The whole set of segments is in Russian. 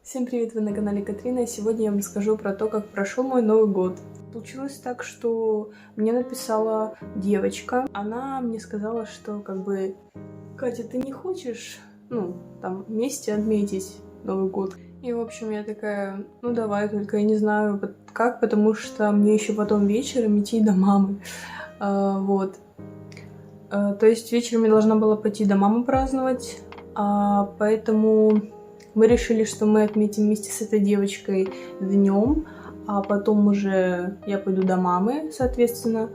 Всем привет, вы на канале Катрина, и сегодня я вам расскажу про то, как прошел мой Новый год. Получилось так, что мне написала девочка, она мне сказала, что Катя, ты не хочешь, там, вместе отметить Новый год? И, в общем, я такая, давай, только я не знаю как, потому что мне еще потом вечером идти до мамы, вот. То есть вечером я должна была пойти до мамы праздновать, поэтому мы решили, что мы отметим вместе с этой девочкой днем, а потом уже я пойду до мамы, соответственно.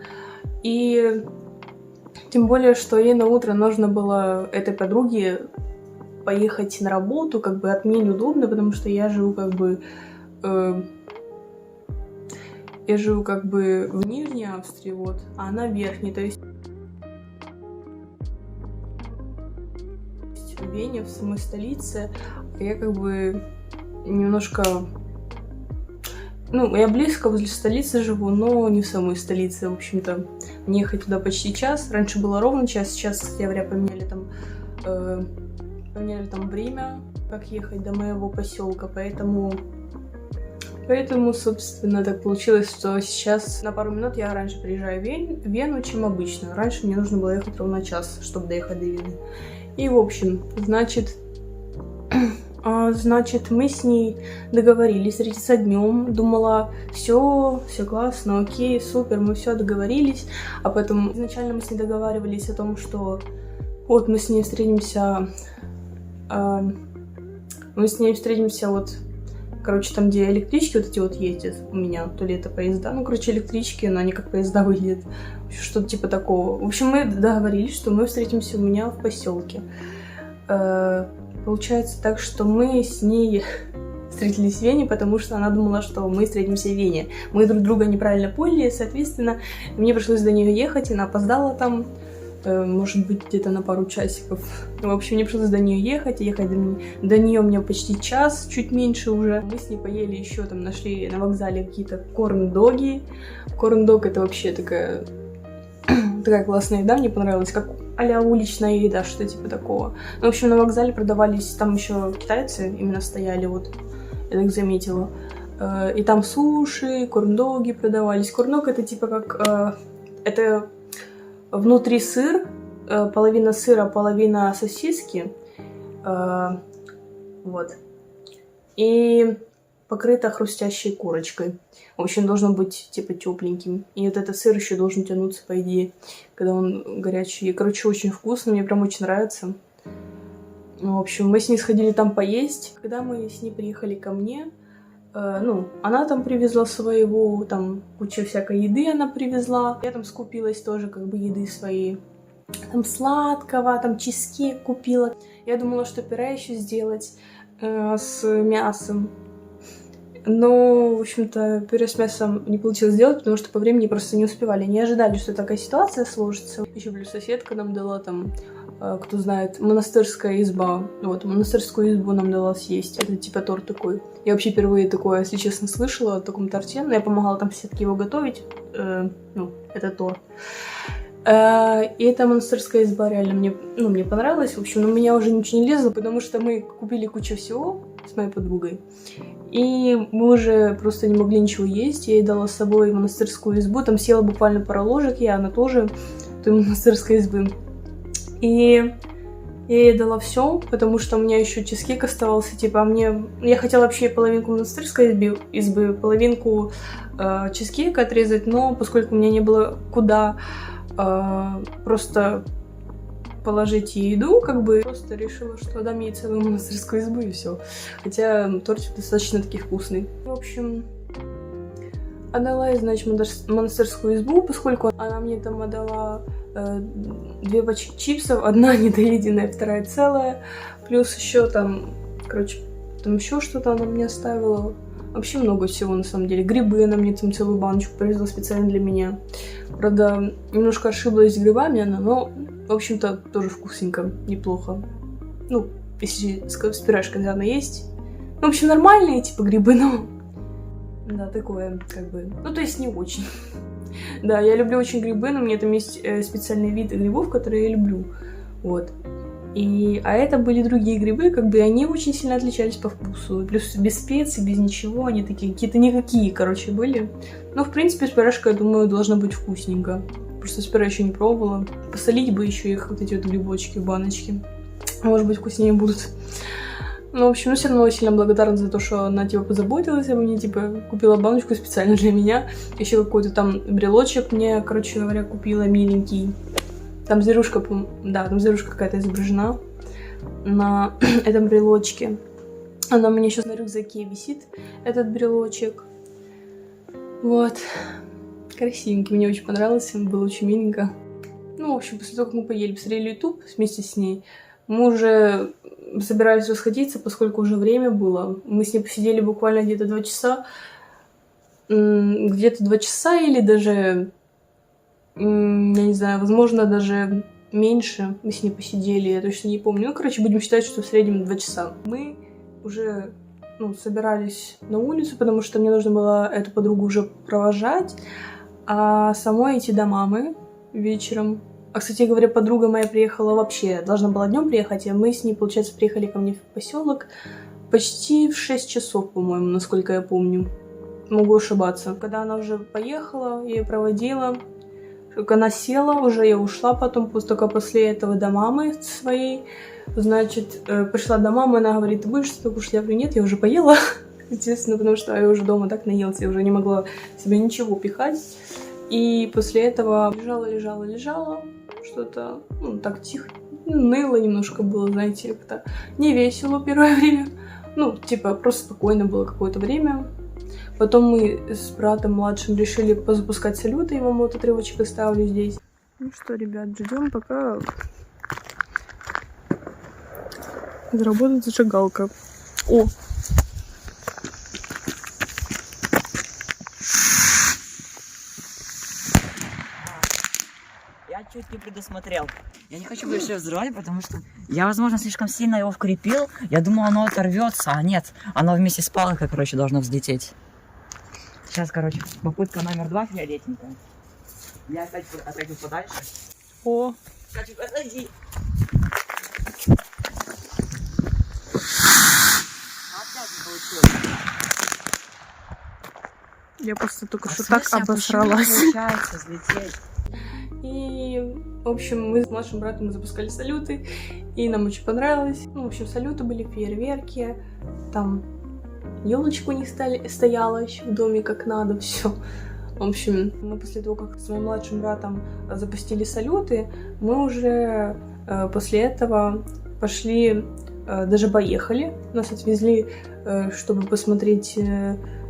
И тем более, что ей на утро нужно было этой подруге поехать на работу, от мне неудобно, потому что я живу в Нижней Австрии, вот, а она в Верхней, то есть в Вене, в самой столице. Я немножко... я близко возле столицы живу, но не в самой столице, в общем-то. Мне ехать туда почти час. Раньше было ровно час, сейчас, кстати говоря, поменяли там время, как ехать до моего поселка, поэтому, собственно, так получилось, что сейчас на пару минут я раньше приезжаю в Вену, чем обычно. Раньше мне нужно было ехать ровно час, чтобы доехать до Вены. И, в общем, значит, мы с ней договорились встретиться днем. Думала, все классно, окей, супер, мы все договорились. А потом изначально мы с ней договаривались о том, что вот мы с ней встретимся, там, где электрички вот эти вот ездят у меня, то ли это поезда, электрички, но они как поезда выглядят, что-то типа такого. В общем, мы договорились, что мы встретимся у меня в поселке. Получается так, что мы с ней встретились в Вене, потому что она думала, что мы встретимся в Вене. Мы друг друга неправильно поняли, соответственно, мне пришлось до нее ехать, она опоздала там, может быть, где-то на пару часиков. В общем, мне пришлось до нее ехать до нее мне почти час, чуть меньше уже. Мы с ней поели еще, там, нашли на вокзале какие-то корн-доги. Корн-дог — это вообще такая классная еда, мне понравилась, как а-ля уличная еда, что типа такого. В общем, на вокзале продавались, там еще китайцы именно стояли, вот, я так заметила. И там суши, корн-доги продавались. Корн-дог — это типа это внутри сыр, половина сыра, половина сосиски, вот, и покрыто хрустящей корочкой. В общем, должно быть типа тепленьким. И вот этот сыр еще должен тянуться, по идее, когда он горячий. И, очень вкусно, мне прям очень нравится. В общем, мы с ней сходили там поесть. Когда мы с ней приехали ко мне, она там привезла своего, там куча всякой еды она привезла. Я там скупилась тоже еды своей. Там сладкого, там чизкейк купила. Я думала, что пюре еще сделать с мясом. Но, в общем-то, пюре с мясом не получилось сделать, потому что по времени просто не успевали. Не ожидали, что такая ситуация сложится. Еще плюс соседка нам дала там, кто знает, монастырская изба. Вот, монастырскую избу нам дала съесть. Это типа торт такой. Я вообще впервые такое, если честно, слышала о таком торте. Но я помогала там соседке его готовить. Это торт. И эта монастырская изба реально мне понравилась. В общем, у меня уже ничего не лезло, потому что мы купили кучу всего с моей подругой. И мы уже просто не могли ничего есть. Я ей дала с собой монастырскую избу. Там съела буквально пару ложек, она тоже, той монастырской избы. И я ей дала все, потому что у меня еще чизкейк оставался. Я хотела вообще половинку монастырской избы, половинку чизкейка отрезать, но поскольку у меня не было куда просто положить ей еду, просто решила, что дам ей целую монастырскую избу и все. Хотя тортик достаточно-таки вкусный. В общем, отдала ей, значит, монастырскую избу, поскольку она мне там отдала 2 пачки чипсов, одна недоеденная, вторая целая, плюс еще там еще что-то она мне оставила. Вообще много всего, на самом деле. Грибы она мне там целую баночку привезла специально для меня. Правда, немножко ошиблась с грибами она, но, в общем-то, тоже вкусненько, неплохо. Если с пюрешкой, наверное, есть. В общем, нормальные, типа, грибы, но... Да, такое, то есть не очень. Да, я люблю очень грибы, но у меня там есть специальный вид грибов, которые я люблю. Вот. А это были другие грибы, как бы, и они очень сильно отличались по вкусу. Плюс без специй, без ничего, они такие какие-то никакие, короче, были. Но, в принципе, с пюрешкой, я думаю, должно быть вкусненько. Просто с пюре еще не пробовала. Посолить бы еще их, вот эти вот грибочки в баночке. Может быть, вкуснее будут. Ну, в общем, все равно сильно благодарна за то, что она, типа, позаботилась обо мне, типа, купила баночку специально для меня. Еще какой-то там брелочек мне, короче говоря, купила миленький. Там зверушка, да, там зверушка какая-то изображена на этом брелочке. Она у меня сейчас на рюкзаке висит, этот брелочек. Вот. Красивенький, мне очень понравился, было очень миленько. Ну, в общем, после того, как мы поели, посмотрели YouTube вместе с ней, мы уже собирались расходиться, поскольку уже время было. Мы с ней посидели буквально где-то 2 часа. Где-то 2 часа или даже, я не знаю, возможно, даже меньше мы с ней посидели, я точно не помню. Ну, короче, будем считать, что в среднем 2 часа. Мы уже, собирались на улицу, потому что мне нужно было эту подругу уже провожать, а самой идти до мамы вечером. А, кстати говоря, подруга моя приехала вообще, должна была днем приехать, а мы с ней, получается, приехали ко мне в поселок почти в 6 часов, по-моему, насколько я помню. Могу ошибаться. Когда она уже поехала, я ее проводила, как она села, уже я ушла потом, только после этого до мамы своей. Значит, пришла до мамы, она говорит: ты будешь что-то кушать? Я говорю: нет, я уже поела, естественно, потому что я уже дома так наелась, я уже не могла себе ничего пихать. И после этого лежала, что-то, так тихо, ныло немножко было, знаете, как-то не весело первое время. Просто спокойно было какое-то время. Потом мы с братом младшим решили позапускать салюты, я вам вот отрывочек оставлю здесь. Ну что, ребят, ждем, пока заработает зажигалка. О! Я чуть не предусмотрел. Я не хочу больше взрывать, потому что я, возможно, слишком сильно его вкрепил. Я думал, оно оторвется, а нет. Оно вместе с палкой, короче, должно взлететь. Сейчас, короче, попытка номер 2 фиолетненькая. Я опять отойду подальше. О! Катя, подожди. Опять не получилось. Я просто только что так обосралась. Получается взлететь. И, в общем, мы с младшим братом запускали салюты, и нам очень понравилось. В общем, салюты были, фейерверки, там елочку не стояла еще в доме как надо, все. В общем, мы после того, как с моим младшим братом запустили салюты, мы уже после этого пошли, даже поехали, нас отвезли, чтобы посмотреть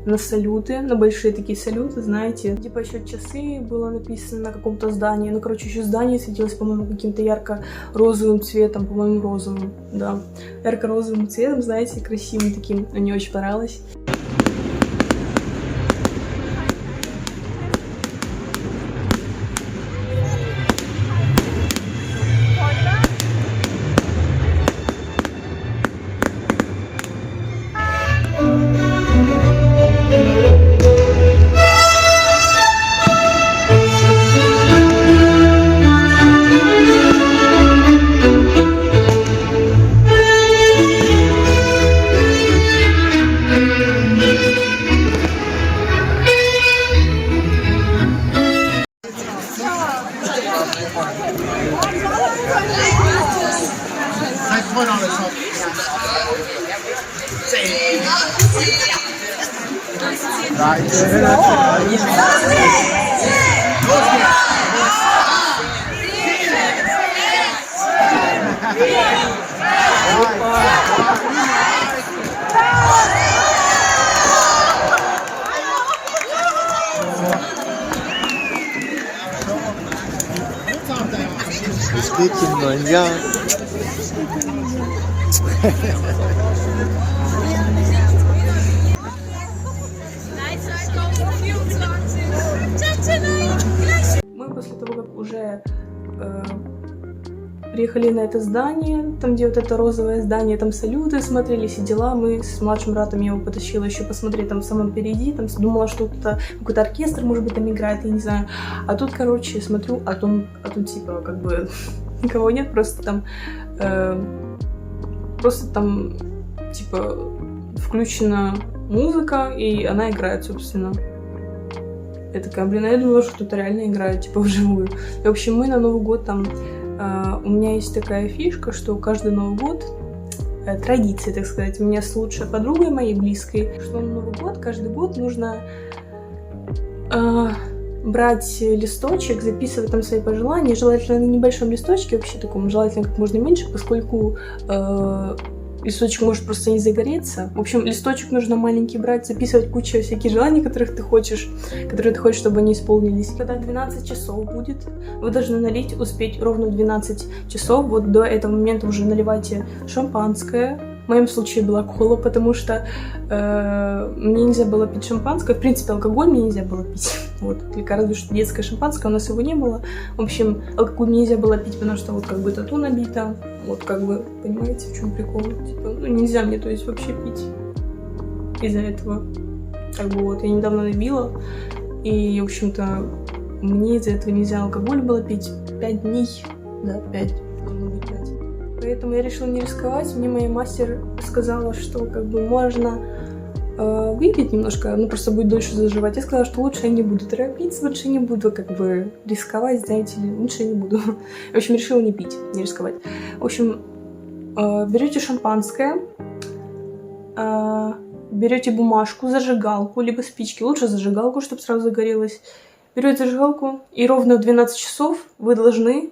на салюты, на большие такие салюты, знаете. Типа еще часы было написано на каком-то здании. Еще здание светилось, по-моему, каким-то ярко-розовым цветом, по-моему, розовым, да. Ярко-розовым цветом, знаете, красивым таким. Мне очень понравилось. Speaking on young. Мы после того, как уже приехали на это здание, там, где вот это розовое здание, там салюты смотрели, все дела, мы с младшим братом, я его потащила еще посмотреть там в самом впереди, там думала, что кто-то, какой-то оркестр, может быть, там играет, я не знаю. А тут, короче, смотрю, а тут типа, как бы, никого нет, просто там, типа, включена музыка, и она играет, собственно. Я такая, блин, я думала, что кто-то реально играет, типа, вживую. И, в общем, мы на Новый год там... у меня есть такая фишка, что каждый Новый год, традиция, так сказать, у меня с лучшей подругой моей близкой, что на Новый год, каждый год нужно брать листочек, записывать там свои пожелания, желательно на небольшом листочке, вообще таком, желательно как можно меньше, поскольку листочек может просто не загореться. В общем, листочек нужно маленький брать, записывать кучу всяких желаний, которые ты хочешь, чтобы они исполнились. Когда 12 часов будет, вы должны налить, успеть ровно в 12 часов. Вот до этого момента уже наливайте шампанское. В моем случае была кола, потому что мне нельзя было пить шампанское. В принципе, алкоголь мне нельзя было пить. Вот, только разве что детское шампанское, у нас его не было. В общем, алкоголь мне нельзя было пить, потому что вот как бы тату набито. Вот как бы, понимаете, в чем прикол? Типа, ну, нельзя мне, то есть, вообще пить из-за этого. Как бы вот, я недавно набила, и, в общем-то, мне из-за этого нельзя алкоголь было пить 5 дней. Да, 5. Должно быть 5. Поэтому я решила не рисковать. Мне моя мастер сказала, что как бы можно выпить немножко, ну просто будет дольше заживать. Я сказала, что лучше я не буду торопиться, лучше не буду как бы рисковать, знаете ли, лучше я не буду. В общем, решила не пить, не рисковать. В общем, берете шампанское, берете бумажку, зажигалку, либо спички, лучше зажигалку, чтобы сразу загорелось. Берете зажигалку, и ровно в 12 часов вы должны,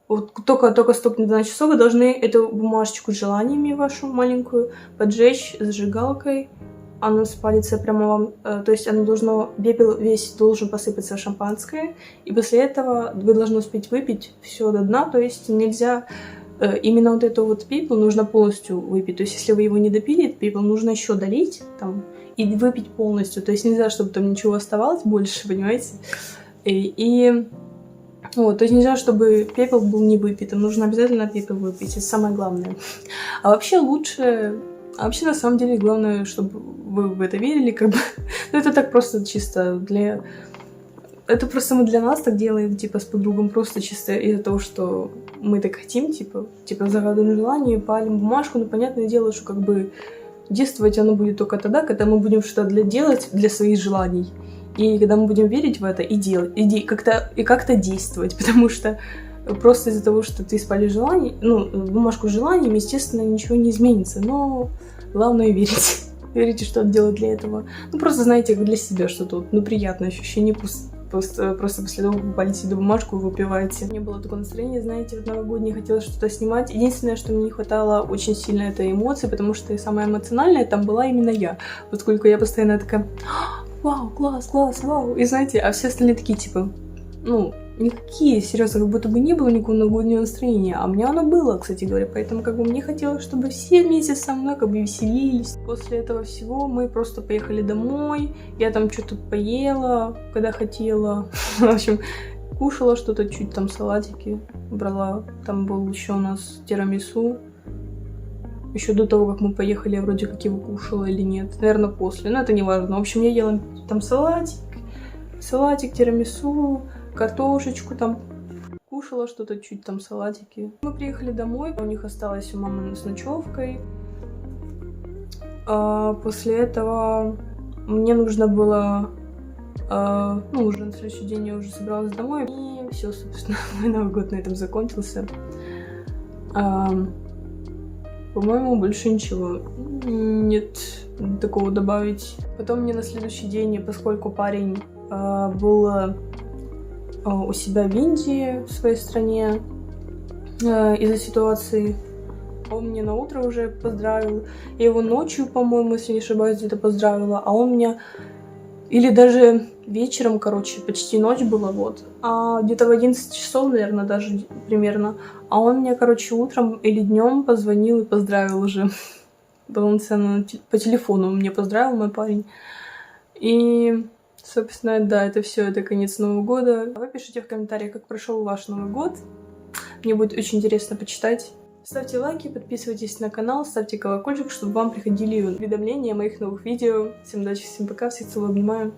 вот только стукнет 12 часов, вы должны эту бумажечку с желаниями вашу маленькую поджечь зажигалкой. Она спалится прямо вам, то есть оно должно, пепел весь должен посыпаться в шампанское, и после этого вы должны успеть выпить все до дна, то есть нельзя, именно вот это вот пепел нужно полностью выпить, то есть если вы его не допили, этот пепел нужно еще долить там и выпить полностью, то есть нельзя, чтобы там ничего оставалось больше, понимаете, вот, то есть нельзя, чтобы пепел был не выпитым, нужно обязательно пепел выпить, это самое главное. А вообще на самом деле главное, чтобы вы в это верили, как бы. Ну, это так просто чисто для... Это просто мы для нас так делаем, типа, с подругом, просто чисто из-за того, что мы так хотим, типа загадываем желание, палим бумажку, но понятное дело, что как бы действовать оно будет только тогда, когда мы будем что-то делать для своих желаний. И когда мы будем верить в это и делать, и как-то действовать, потому что просто из-за того, что ты спалишь желание, ну, бумажку с желаниями, естественно, ничего не изменится, но главное верить. Верите, что делать для этого. Ну, просто знаете, как для себя что-то, ну, приятное ощущение, просто после того, как вы палите эту бумажку, вы выпиваете. У меня было такое настроение, знаете, вот новогоднее, хотела что-то снимать. Единственное, что мне не хватало очень сильно, это эмоции, потому что самая эмоциональная там была именно я. Поскольку я постоянно такая, вау, класс, вау. И знаете, а все остальные такие, типа, ну, никакие, серьезно, как будто бы не было никакого новогоднего настроения. А у меня оно было, кстати говоря. Поэтому как бы мне хотелось, чтобы все вместе со мной как бы веселились. После этого всего мы просто поехали домой. Я там что-то поела, когда хотела. В общем, кушала что-то, чуть там салатики брала. Там был еще у нас тирамису. Еще до того, как мы поехали, я вроде как его кушала или нет. Наверное, после. Но это не важно. В общем, я ела там салатик, тирамису, картошечку там. Кушала что-то, чуть там салатики. Мы приехали домой. У них осталась у мамы с ночевкой. После этого мне нужно было... ну, уже на следующий день я уже собиралась домой. И все, собственно, мой Новый год на этом закончился. По-моему, больше ничего нет такого добавить. Потом мне на следующий день, поскольку парень был у себя в Индии, в своей стране, из-за ситуации, он мне на утро уже поздравил. Я его ночью, по-моему, если не ошибаюсь, где-то поздравила, а он меня... Или даже вечером, короче, почти ночь была, вот. А где-то в 11 часов, наверное, даже примерно. А он мне, короче, утром или днем позвонил и поздравил уже. Полноценно по телефону мне поздравил мой парень. И, собственно, да, это все, это конец Нового года. Вы пишите в комментариях, как прошел ваш Новый год. Мне будет очень интересно почитать. Ставьте лайки, подписывайтесь на канал, ставьте колокольчик, чтобы вам приходили уведомления о моих новых видео. Всем удачи, всем пока, всех целую, обнимаю.